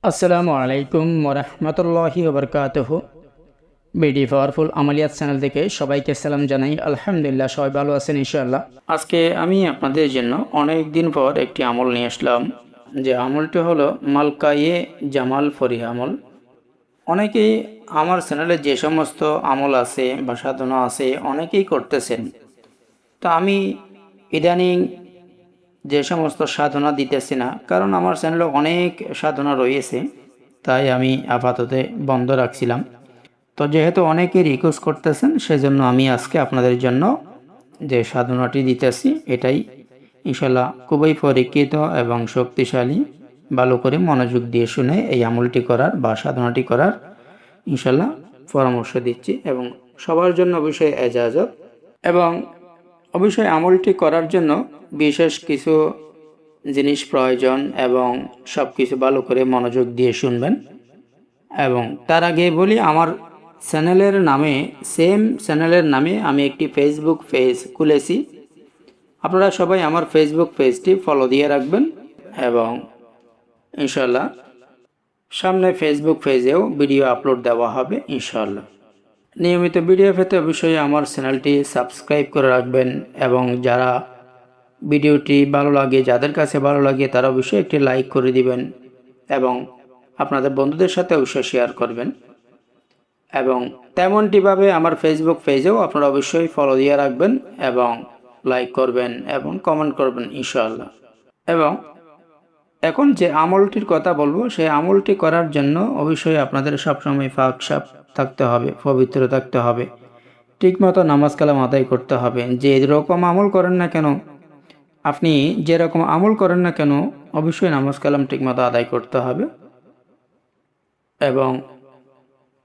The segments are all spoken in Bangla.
আসসালামু আলাইকুম ওরহমতুল্লাহি ওবরকাতুহু। বিডি পাওয়ারফুল আমালিয়াত চ্যানেল থেকে সবাইকে সালাম জানাই। আলহামদুলিল্লাহ, সবাই ভালো আছেন ইনশাআল্লাহ। আজকে আমি আপনাদের জন্য অনেক দিন পর একটি আমল নিয়ে আসলাম, যে আমলটি হলো মালকায়ে জামাল ফরিহ আমল। অনেকেই আমার চ্যানেলে যে সমস্ত আমল আছে বা সাধনা আছে অনেকেই করতেছেন। তো আমি ইদানিং যে সমস্ত সাধনা দিতেছি না, কারণ আমার চ্যানেলে অনেক সাধনা রয়েছে, তাই আমি আপাতত বন্ধ রাখছিলাম। তো যেহেতু অনেকে রিকোয়েস্ট করতেছেন, সেজন্য আমি আজকে আপনাদের জন্য যে সাধনাটি দিতেছি এটাই ইনশাল্লাহ খুবই পরীক্ষিত এবং শক্তিশালী। ভালো করে মনোযোগ দিয়ে শুনে এই আমলটি করার বা সাধনাটি করার ইনশাল্লাহ পরামর্শ দিচ্ছি, এবং সবার জন্য অবশ্যই এজাজত। এবং অবশ্যই আমলটি করার জন্য বিশেষ কিছু জিনিস প্রয়োজন, এবং সব কিছু ভালো করে মনোযোগ দিয়ে শুনবেন। এবং তার আগে বলি, আমার চ্যানেলের নামে আমি একটি ফেসবুক পেজ খুলেছি। আপনারা সবাই আমার ফেসবুক পেজটি ফলো দিয়ে রাখবেন, এবং ইনশাল্লাহ সামনে ফেসবুক পেজেও ভিডিও আপলোড দেওয়া হবে ইনশাল্লাহ। নিয়মিত ভিডিও পেতে অবশ্যই আমার চ্যানেলটি সাবস্ক্রাইব করে রাখবেন, এবং যারা ভিডিওটি ভালো লাগে, যাদের কাছে ভালো লাগে তারা অবশ্যই একটি লাইক করে দিবেন, এবং আপনাদের বন্ধুদের সাথে অবশ্যই শেয়ার করবেন। এবং তেমনটিভাবে আমার ফেসবুক পেজেও আপনারা অবশ্যই ফলো দিয়ে রাখবেন, এবং লাইক করবেন এবং কমেন্ট করবেন ইনশাআল্লাহ। এবং এখন যে আমলটির কথা বলবো, সেই আমলটি করার জন্য অবশ্যই আপনাদের সবসময় পাক সাফ থাকতে হবে, পবিত্র থাকতে হবে, ঠিকমতো নামাজ কালাম আদায় করতে হবে। যে রকম আমল করেন না কেন, আপনি যেরকম আমল করেন না কেন, অবশ্যই নামাজ কালাম ঠিকমতো আদায় করতে হবে। এবং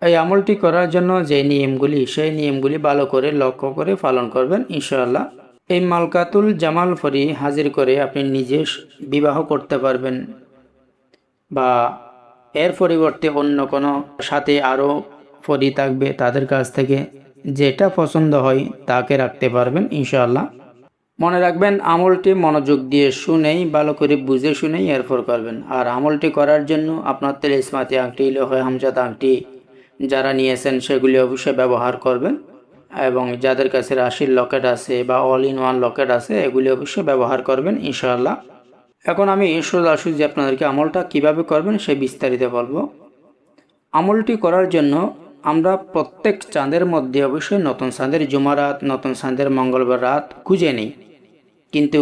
এই আমলটি করার জন্য যে নিয়মগুলি, সেই নিয়মগুলি ভালো করে লক্ষ্য করে পালন করবেন ইনশাআল্লাহ। এই মালকাতুল জামাল ফরি হাজির করে আপনি নিজে বিবাহ করতে পারবেন, বা এর পরিবর্তে অন্য কোনো সাথে আরও ফরি থাকবে, তাদের কাছ থেকে যেটা পছন্দ হয় তাকে রাখতে পারবেন ইনশাআল্লাহ। মনে রাখবেন, আমলটি মনোযোগ দিয়ে শুনেই, ভালো করে বুঝে শুনেই এরপর করবেন। আর আমলটি করার জন্য আপনার তেলিসমাতি আংটি, লোহে হামজাত আংটি যারা নিয়েছেন সেগুলি অবশ্যই ব্যবহার করবেন, এবং যাদের কাছে রাশির লকেট আছে বা অল ইন ওয়ান লকেট আছে এগুলি অবশ্যই ব্যবহার করবেন ইনশাআল্লাহ। এখন আমি সোজাসুজি আপনাদেরকে আমলটা কিভাবে করবেন সে বিস্তারিত বলবো। আমলটি করার জন্য আমরা প্রত্যেক চাঁদের মধ্যে অবশ্যই নতুন চাঁদের জুমা রাত, নতুন চাঁদের মঙ্গলবার রাত খুঁজে নেই, কিন্তু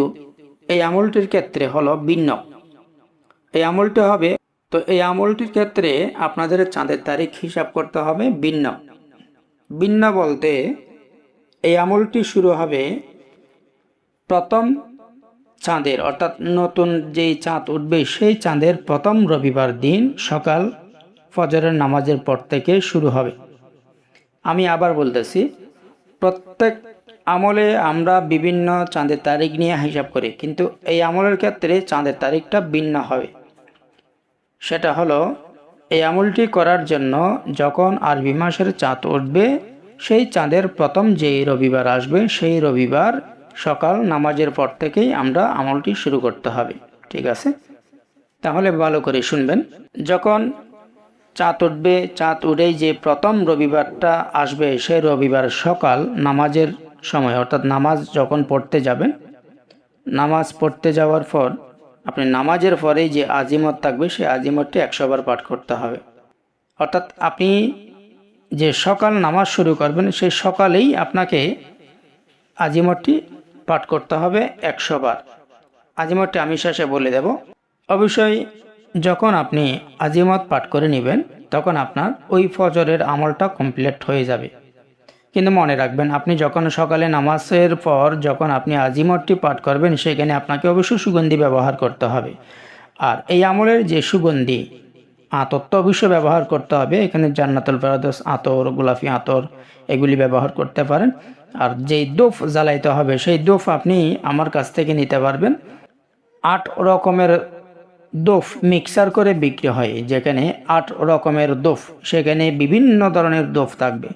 এই আমলটির ক্ষেত্রে হলো ভিন্ন। এই আমলটি হবে, তো এই আমলটির ক্ষেত্রে আপনাদের চাঁদের তারিখ হিসাব করতে হবে ভিন্ন। ভিন্ন বলতে এই আমলটি শুরু হবে প্রথম চাঁদের, অর্থাৎ নতুন যেই চাঁদ উঠবে সেই চাঁদের প্রথম রবিবার দিন সকাল ফজরের নামাজের পর থেকে শুরু হবে। আমি আবার বলতেছি, প্রত্যেক আমলে আমরা বিভিন্ন চাঁদের তারিখ নিয়ে হিসাব করি, কিন্তু এই আমলের ক্ষেত্রে চাঁদের তারিখটা ভিন্ন হবে। সেটা হলো, এই আমলটি করার জন্য যখন আরবি মাসের চাঁদ উঠবে, সেই চাঁদের প্রথম যেই রবিবার আসবে সেই রবিবার সকাল নামাজের পর থেকেই আমরা আমলটি শুরু করতে হবে। ঠিক আছে, তাহলে ভালো করে শুনবেন। যখন চাঁদ উঠবে, চাঁদ উঠেই যে প্রথম রবিবারটা আসবে সেই রবিবার সকাল নামাজের সময়, অর্থাৎ নামাজ যখন পড়তে যাবেন, নামাজ পড়তে যাওয়ার পর আপনি নামাজের পরেই যে আজিমত থাকবে সেই আজিমতটি 100 বার পাঠ করতে হবে। অর্থাৎ আপনি যে সকাল নামাজ শুরু করবেন সেই সকালেই আপনাকে আজিমতটি পাঠ করতে হবে 100 বার। আজিমতটি আমি শেষে বলে দেব। অবশ্যই যখন আপনি আজিমত পাঠ করে নেবেন তখন আপনার ওই ফজরের আমলটা কমপ্লিট হয়ে যাবে। কিন্তু মনে রাখবেন, আপনি যখন সকালে নামাজের পর যখন আপনি আজিমতটি পাঠ করবেন সেখানে আপনাকে অবশ্যই সুগন্ধি ব্যবহার করতে হবে। আর এই আমলের যে সুগন্ধি আতর তো অবশ্যই ব্যবহার করতে হবে। এখানে জান্নাতুল ফেরদৌস আতর, গোলাপি আতর এগুলি ব্যবহার করতে পারেন। আর যেই ধূপ জ্বালাইতে হবে সেই ধূপ আপনি আমার কাছ থেকে নিতে পারবেন। 8 রকমের ধূপ মিক্সার করে বিক্রি হয়, যেখানে 8 রকমের ধূপ, সেখানে বিভিন্ন ধরনের ধূপ থাকবে।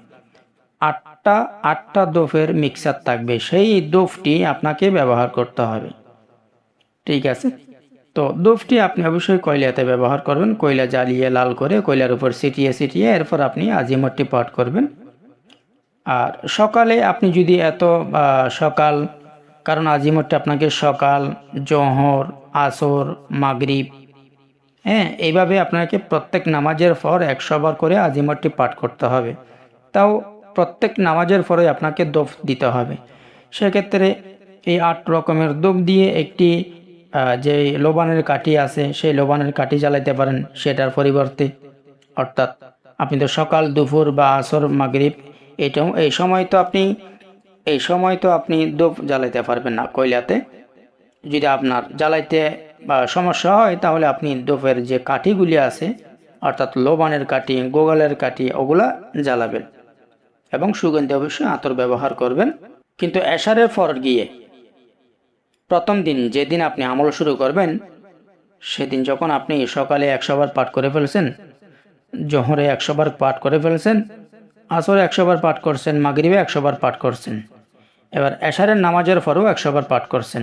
8টা ধূপের মিক্সার থাকবে, সেই ধূপটি আপনাকে ব্যবহার করতে হবে। ঠিক আছে, তো ধূপটি আপনি অবশ্যই কয়লাতে ব্যবহার করবেন, কয়লা জ্বালিয়ে লাল করে কয়লার উপর ছিটিয়ে এরপর আপনি আজিমতটি পাঠ করবেন। আর সকালে আপনি যদি সকাল, কারণ আজিমতটি আপনাকে সকাল, জোহর, আসর, মাগরিব, এইভাবে আপনাকে প্রত্যেক নামাজের পর 100 বার করে আজিমতটি পাঠ করতে হবে। তাও প্রত্যেক নামাজের পরে আপনাকে ধূপ দিতে হবে। সেক্ষেত্রে এই 8 রকমের ধূপ দিয়ে একটি যে লোবানের কাঠি আছে সেই লোবানের কাঠি জ্বালাইতে পারেন সেটার পরিবর্তে। অর্থাৎ আপনি তো সকাল, দুপুর বা আসর, মাগরিব এই সময় তো আপনি ধূপ জ্বালাইতে পারবেন না কয়লাতে। যদি আপনার জ্বালাইতে বা সমস্যা হয় তাহলে আপনি ধূপের যে কাঠিগুলি আছে অর্থাৎ লোবানের কাঠি, গোগলের কাঠি, ওগুলা জ্বালাবেন এবং সুগন্ধি অবশ্যই আতর ব্যবহার করবেন। কিন্তু এশারের পর গিয়ে প্রথম দিন যেদিন আপনি আমল শুরু করবেন সেদিন যখন আপনি সকালে 100 বার পাঠ করে ফেলছেন, জোহরে 100 বার পাঠ করে ফেলছেন, আসরে 100 বার পাঠ করছেন, মাগরিবে 100 বার পাঠ করছেন, এবার এশারের নামাজের পরও 100 বার পাঠ করছেন,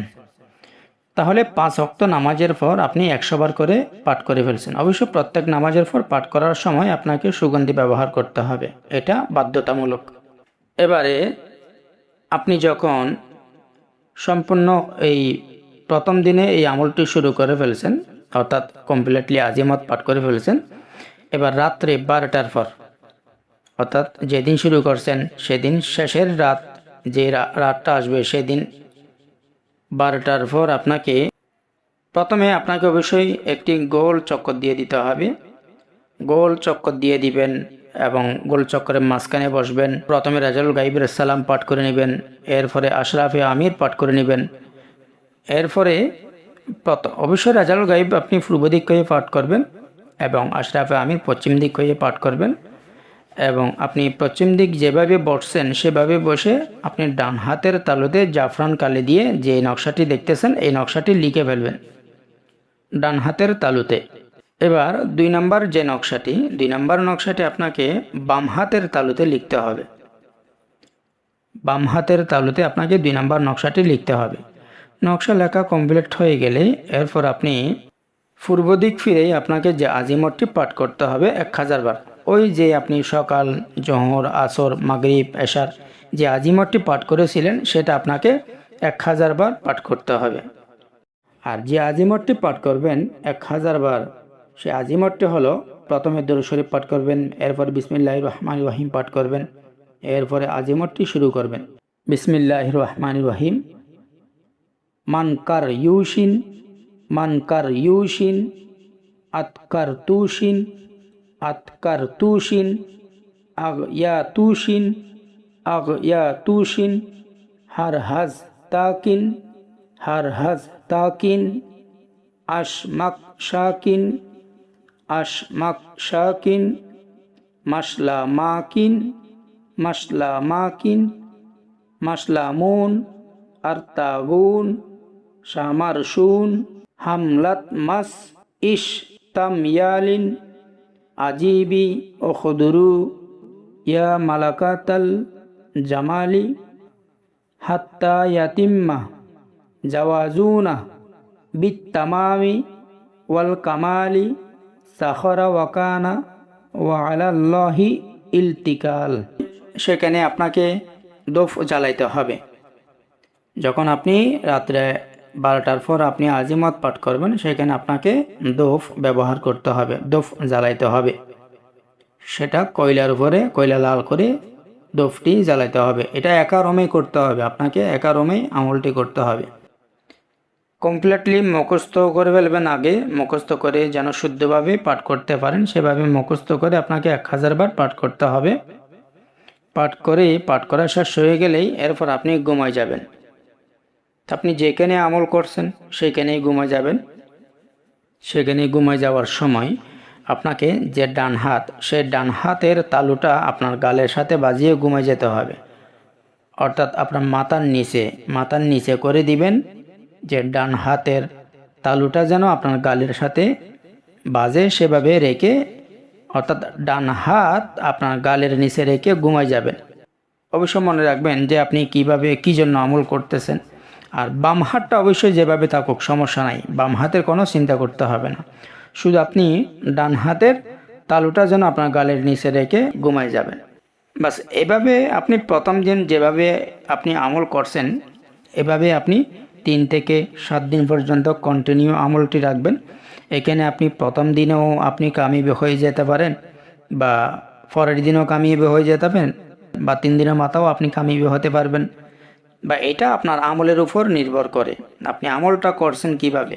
তাহলে 5 ওয়াক্ত নামাজের পর আপনি 100 বার করে পাঠ করে ফেলছেন। অবশ্য প্রত্যেক নামাজের পর পাঠ করার সময় আপনাকে সুগন্ধি ব্যবহার করতে হবে, এটা বাধ্যতামূলক। এবারে আপনি যখন সম্পূর্ণ এই প্রথম দিনে এই আমলটি শুরু করে ফেলছেন, অর্থাৎ কমপ্লিটলি আজিমত পাঠ করে ফেলছেন, এবার রাত্রে 12টার পর, অর্থাৎ যেদিন শুরু করছেন সেদিন শেষের রাত, যে রাতটা আসবে সেদিন 12টার পর প্রথমে আপনাকে অবশ্যই একটি গোল চক্কর দিয়ে দিতে হবে। গোল চক্কর দিয়ে দিবেন এবং গোল চক্করের মাঝখানে বসবেন। প্রথমে রাজাউল গাইবের সালাম পাঠ করে নেবেন, এরপরে আশরাফে আমির পাঠ করে নেবেন। এরপরে অবশ্যই রাজাউল গাইব আপনি পূর্ব দিক হয়ে পাঠ করবেন এবং আশরাফে আমির পশ্চিম দিক হয়ে পাঠ করবেন। এবং আপনি পশ্চিম দিক যেভাবে বসছেন সেভাবে বসে আপনি ডান হাতের তালুতে জাফরান কালি দিয়ে যে নকশাটি দেখতেছেন এই নকশাটি লিখে ফেলবেন ডান হাতের তালুতে। এবার 2 নম্বর নকশাটি আপনাকে বাম হাতের তালুতে লিখতে হবে। বাম হাতের তালুতে আপনাকে 2 নম্বর নকশাটি লিখতে হবে। নকশা লেখা কমপ্লিট হয়ে গেলে এরপর আপনি পূর্ব দিক ফিরেই আপনাকে যে আজিমতটি পাঠ করতে হবে 1000 বার। ওই যে আপনি সকাল, জোহর, আসর, মাগরিব, এশার যে আজিমতটি পাঠ করেছিলেন সেটা আপনাকে 1000 বার পাঠ করতে হবে। আর যে আজিমতটি পাঠ করবেন 1000 বার, সে আজিমতটি হলো প্রথমে দরুদ শরীফ পাঠ করবেন, এরপর বিসমিল্লাহির রহমানির রহিম পাঠ করবেন, এরপরে আজিমতটি শুরু করবেন। বিসমিল্লাহির রহমানির রহিম। মানকার ইউশিন আতকার তুশিন আগয়া তুশিন হার হাজ তাকিন আশমাক শাকিন মাসলামুন আরতাগুন শামারশুন হামলাত মাস ইশ তাময়ালিন আজিবি ও খুদরু ইয়া মালাকাতাল জামালি হাত্তা ইয়াতিম্মা জাওয়াজুনা বিত্তামামি ওয়াল কামালি সাখরা ওয়াকানা ওয়া আলাল্লাহি ইলতিকাল। সেখানে আপনাকে ধূপ জ্বালাইতে হবে। যখন আপনি রাত্রে 12টার পর আপনি আজিমত পাঠ করবেন সেখানে আপনাকে ধূপ ব্যবহার করতে হবে, ধূপ জ্বালাইতে হবে। সেটা কয়লার উপরে কয়লা লাল করে ধূপটি জ্বালাইতে হবে। এটা একা রমেই করতে হবে, আপনাকে একা রমেই আমলটি করতে হবে। কমপ্লিটলি মুখস্থ করে ফেলবেন আগে, মুখস্থ করে যেন শুদ্ধভাবে পাঠ করতে পারেন সেভাবে মুখস্থ করে আপনাকে 1000 বার পাঠ করতে হবে। পাঠ করা শেষ হয়ে গেলেই এরপর আপনি ঘুমায় যাবেন। আপনি যেখানে আমল করছেন সেইখানেই ঘুমায় যাবেন। সেখানে ঘুমায় যাওয়ার সময় আপনাকে যে ডান হাত, সেই ডান হাতের তালুটা আপনার গালের সাথে বাজিয়ে ঘুমায় যেতে হবে। অর্থাৎ আপনার মাথার নিচে করে দিবেন, যে ডান হাতের তালুটা যেন আপনার গালের সাথে বাজে সেভাবে রেখে, অর্থাৎ ডান হাত আপনার গালের নিচে রেখে ঘুমায় যাবেন। অবশ্য মনে রাখবেন যে আপনি কী জন্য আমল করতেছেন। আর বাম হাতটা অবশ্যই যেভাবে থাকুক, সমস্যা নাই, বাম হাতের কোনো চিন্তা করতে হবে না। শুধু আপনি ডান হাতের তালুটা যেন আপনার গালের নিচে রেখে ঘুমায় যাবেন। বাস এভাবে আপনি প্রথম দিন যেভাবে আপনি আমল করছেন, এভাবে আপনি 3 থেকে 7 দিন পর্যন্ত কন্টিনিউ আমলটি রাখবেন। এখানে আপনি প্রথম দিনেও আপনি কামিয়াব হয়ে যেতে পারেন, বা পরের দিনও কামিয়াব হয়ে যেতে পারেন, বা 3 দিনের মাথাও আপনি কামিয়াব হতে পারবেন, বা এটা আপনার আমলের উপর নির্ভর করে আপনি আমলটা করছেন কিভাবে।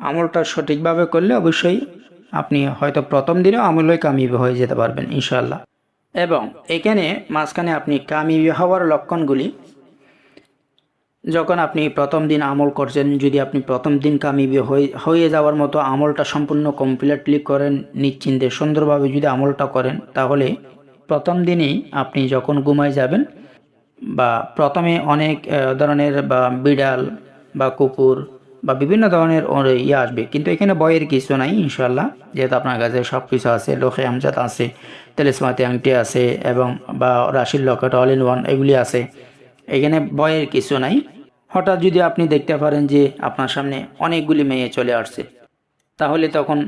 আমলটা সঠিকভাবে করলে অবশ্যই আপনি হয়তো প্রথম দিনেও আমলে কামিয়াব হয়ে যেতে পারবেন ইনশাআল্লাহ। এবং এখানে মাঝখানে আপনি কামিয়াব হওয়ার লক্ষণগুলি, যখন আপনি প্রথম দিন আমল করছেন, যদি আপনি প্রথম দিন কামিয়াব হয়ে যাওয়ার মতো আমলটা সম্পূর্ণ কমপ্লিটলি করেন, নিশ্চিন্তে সুন্দরভাবে যদি আমলটা করেন, তাহলে প্রথম দিনেই আপনি যখন ঘুমায় যাবেন, বা প্রথমে অনেক ধরনের বা বিড়াল বা কুকুর বা বিভিন্ন ধরনের আসবে, কিন্তু এখানে ভয়ের কিছু নাই ইনশাল্লাহ, যেহেতু আপনার কাছে সব কিছু আছে, লোহে আমজাদ আছে, তেলিসমাতি আংটি আছে, এবং বা রাশির লকেট অল ইন ওয়ান এগুলি আছে, এখানে ভয়ের কিছু নাই। হঠাৎ যদি আপনি দেখতে পারেন যে আপনার সামনে অনেকগুলি মেয়ে চলে আসছে, তাহলে তখন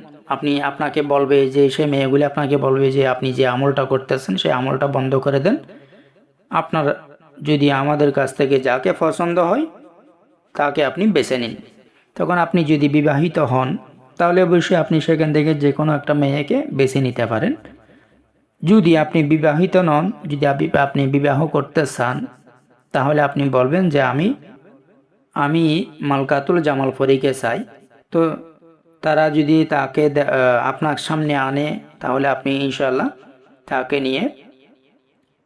আপনাকে বলবে যে, সেই মেয়েগুলি আপনাকে বলবে যে আপনি যে আমলটা করতেছেন সেই আমলটা বন্ধ করে দেন, আপনার যদি আমাদের কাছ থেকে যাকে পছন্দ হয় তাকে আপনি বেছে নিন। তখন আপনি যদি বিবাহিত হন, তাহলে অবশ্যই আপনি সেখান থেকে যে কোনো একটা মেয়েকে বেছে নিতে পারেন। যদি আপনি বিবাহিত নন, যদি আপনি বিবাহ করতে চান, তাহলে আপনি বলবেন যে আমি মালকাতুল জামাল পরীকে চাই। তো তারা যদি তাকে আপনার সামনে আনে, তাহলে আপনি ইনশাল্লাহ তাকে নিয়ে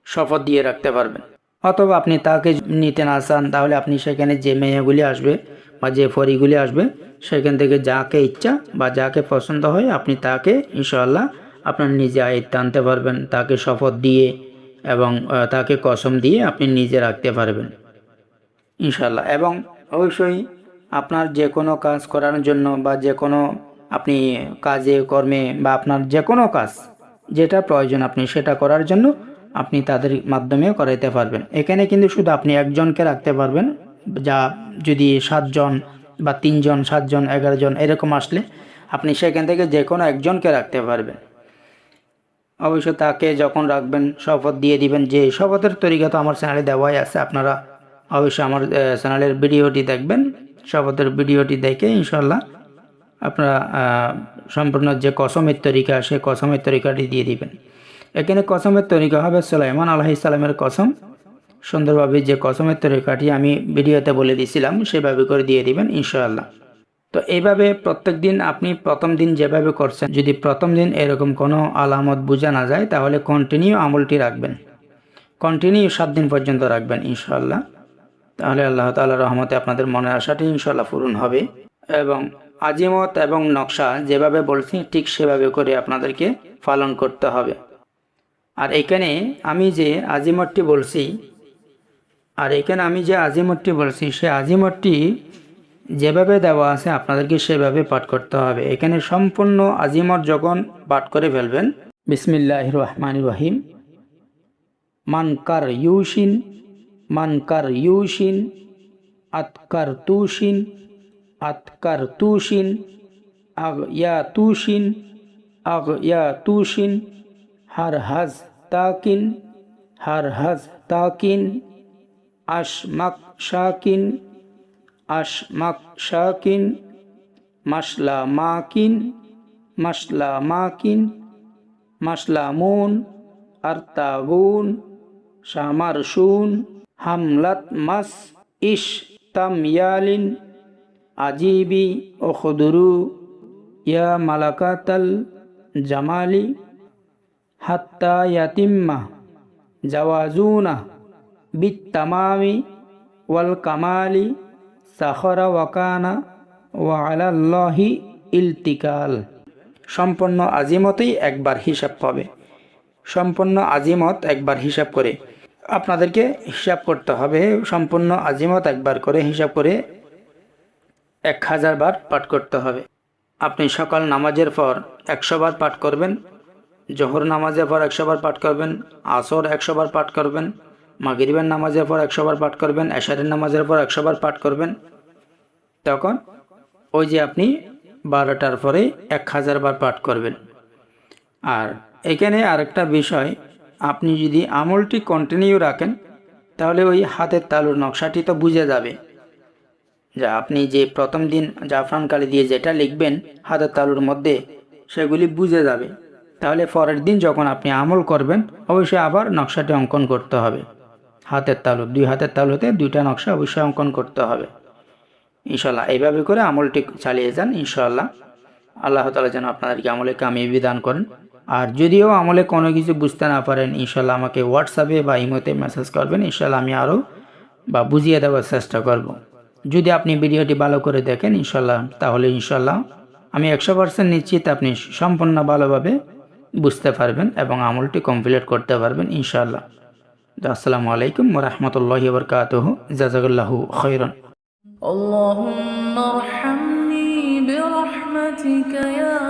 শপথ দিয়ে রাখতে পারবেন। অথবা আপনি তাকে নিতে না চান, তাহলে আপনি সেখানে যে মেয়েগুলি আসবে বা যে পরীগুলি আসবে, সেখান থেকে যাকে ইচ্ছা বা যাকে পছন্দ হয় আপনি তাকে ইনশাআল্লাহ আপনার নিজে আয়ত্তে আনতে পারবেন, তাকে শপথ দিয়ে এবং তাকে কসম দিয়ে আপনি নিজে রাখতে পারবেন ইনশাআল্লাহ। এবং অবশ্যই আপনার যে কোনো কাজ করার জন্য, বা যে কোনো আপনি কাজে কর্মে, বা আপনার যে কোনো কাজ যেটা প্রয়োজন আপনি সেটা করার জন্য আপনি তাদের মাধ্যমেও করাইতে পারবেন। এখানে কিন্তু শুধু আপনি একজনকে রাখতে পারবেন, যা যদি 7 জন বা 3 জন 7 জন 11 জন এরকম আসলে আপনি সেখান থেকে যে কোনো একজনকে রাখতে পারবেন। অবশ্য তাকে যখন রাখবেন শপথ দিয়ে দিবেন, যে শপথের তরিকা তো আমার চ্যানেলে দেওয়াই আছে, আপনারা অবশ্যই আমার চ্যানেলের ভিডিওটি দেখবেন, শপথের ভিডিওটি দেখে ইনশাল্লাহ আপনারা সম্পূর্ণ যে কসমের তরিকা, সে কসমের তরিকাটি দিয়ে দিবেন। এখানে কসমের তরিকা হবে সুলাইমান আলাইহিস সালামের কসম, সুন্দরভাবে যে কসমের তরিকাটি আমি ভিডিওতে বলে দিয়েছিলাম সেভাবে করে দিয়ে দিবেন ইনশাআল্লাহ। তো এইভাবে প্রত্যেক দিন আপনি প্রথম দিন যেভাবে করছেন, যদি প্রথম দিন এরকম কোনো আলামত বোঝা না যায়, তাহলে কন্টিনিউ আমলটি রাখবেন, কন্টিনিউ 7 দিন পর্যন্ত রাখবেন ইনশাআল্লাহ। তাহলে আল্লাহ তাআলার রহমতে আপনাদের মনের আশাটি ইনশাআল্লাহ পূরণ হবে। এবং আজিমত এবং নকশা যেভাবে বলছি ঠিক সেভাবে করে আপনাদেরকে পালন করতে হবে। আর এখানে আমি যে আজিমতটি বলছি, সে আজিমতটি যেভাবে দেওয়া আছে আপনাদেরকে সেভাবে পাঠ করতে হবে। এখানে সম্পূর্ণ আজিমত যখন পাঠ করে ফেলবেন, বিসমিল্লাহির রহমানির রহিম, মানকার ইউশিন আতকার তুশিন আগয়া তুশিন হার হাজ তাকিন আশমাক শাকিন মাসলামুন আরতাগুন শামারশুন হামলাত মাস ইশ তাময়ালিন আজিবি ওখদুরু ইয়া মালাকাতাল জামালি হাত্তা ইয়াতিম্মা জাওয়াজুনা বিত্তামামি ওয়াল কামালি সাখরা ওয়াকানা ওয়া আলাল্লাহি ইলতিকাল। সম্পূর্ণ আজিমতেই একবার হিসাব হবে, সম্পূর্ণ আজিমত একবার হিসাব করে আপনাদেরকে হিসাব করতে হবে। সম্পূর্ণ আজিমত একবার করে হিসাব করে 1000 বার পাঠ করতে হবে। আপনি সকাল নামাজের পর 100 বার পাঠ করবেন, জোহর নামাজের পর 100 বার পাঠ করবেন, আসর 100 বার পাঠ করবেন, মাগরিবের নামাজের পর 100 বার পাঠ করবেন, এশারের নামাজের পর 100 বার পাঠ করবেন, তখন ওই যে আপনি 12টার পরে 1000 বার পাঠ করবেন। আর এখানে আরেকটা বিষয়, আপনি যদি আমলটি কন্টিনিউ রাখেন তাহলে ওই হাতের তালুর নকশাটি তো বুঝে যাবে, যা আপনি যে প্রথম দিন জাফরান কালি দিয়ে যেটা লিখবেন হাতের তালুর মধ্যে সেগুলি বুঝে যাবে। তাহলে পরের দিন যখন আপনি আমল করবেন অবশ্যই আবার নকশাটি অঙ্কন করতে হবে। হাতের তালু, 2 হাতের তালুতে 2টা নকশা অবশ্যই অঙ্কন করতে হবে। ইনশাল্লাহ এইভাবে করে আমলটি চালিয়ে যান। ইনশাল্লাহ আল্লাহ তাআলা যেন আপনাদেরকে আমলে কামিয়াবি দান করেন। আর যদিও আমলে কোনো কিছু বুঝতে না পারেন, ইনশাল্লাহ আমাকে হোয়াটসঅ্যাপে বা ইমোতে মেসেজ করবেন, ইনশাল্লাহ আমি আরও বুঝিয়ে দেওয়ার চেষ্টা করব। যদি আপনি ভিডিওটি ভালো করে দেখেন ইনশাল্লাহ, তাহলে ইনশাল্লাহ আমি 100% নিশ্চিত আপনি সম্পূর্ণ ভালোভাবে বুঝতে পারবেন এবং আমলটি কমপ্লিট করতে পারবেন ইনশাল্লাহ। আসসালামু আলাইকুম ওয়া রাহমাতুল্লাহি ওয়া বারাকাতুহু। জাযাকাল্লাহু খাইরান। اللهم ارحمني برحمتك يا